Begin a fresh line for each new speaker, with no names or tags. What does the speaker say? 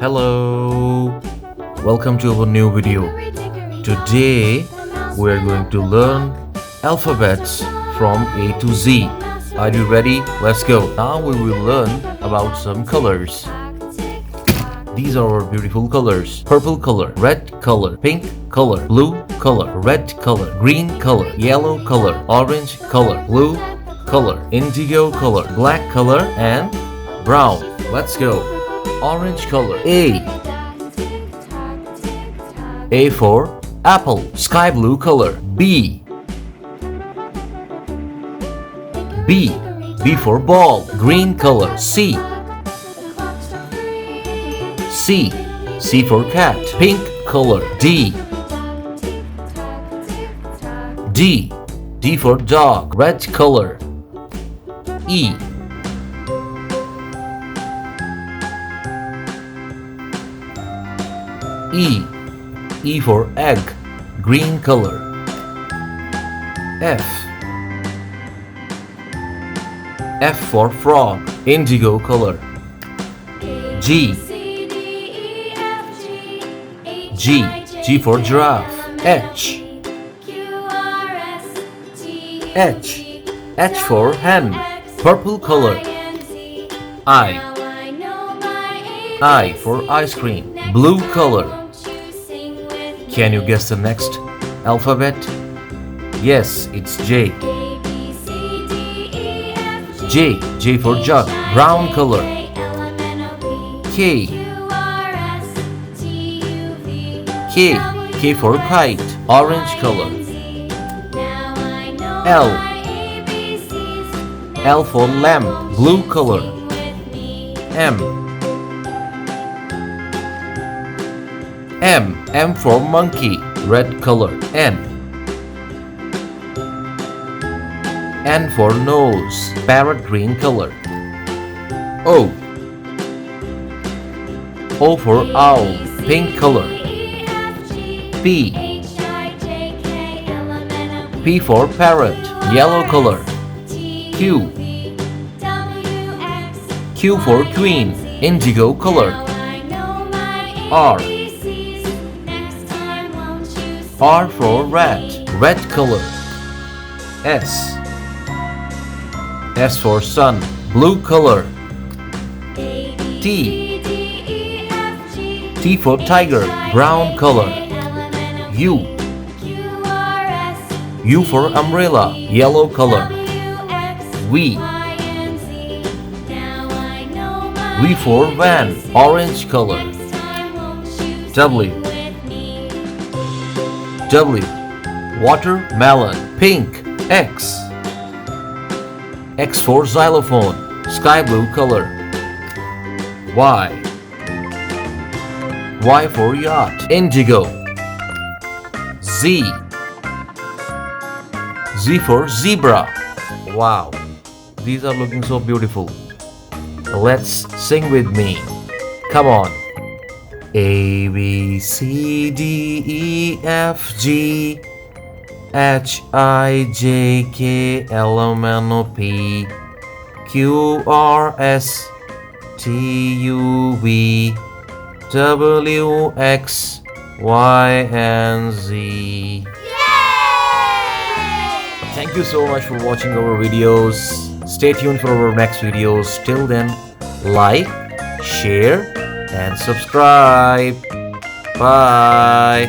Hello, welcome to our new video. Today we are going to learn alphabets from A to Z. Are you ready? Let's go. Now we will learn about some colors. These are our beautiful colors: purple color, red color, pink color, blue color, red color, green color, yellow color, orange color, blue color, indigo color, black color, and brown. Let's go. Orange color. A for apple. Sky blue color. B for ball. Green color. C for cat. Pink color. D for dog. Red color. E for egg. Green color. F for frog. Indigo color. G for giraffe. H for hen. Purple color. I for ice cream. Blue color. Can you guess the next alphabet? Yes, it's J. J for jug. Brown color. K for kite. Orange color. L for lamp. Blue color. M for monkey. Red color. N for nose. Parrot green color. O for owl. Pink color. P for parrot. Yellow color. Q for queen. Indigo color. R for rat. Red color. S for sun. Blue color. T for tiger. Brown color. U for umbrella. Yellow color. V for van. Orange color. W watermelon. Pink. X for xylophone. Sky blue color. Y for yacht. Indigo. Z for zebra. Wow, these are looking so beautiful. Let's sing with me. Come on. A B C D E F G H I J K L M N O P Q R S T U V W X Y and Z. Thank you so much for watching our videos. Stay tuned for our next videos. Till then, like, share, and subscribe. Bye.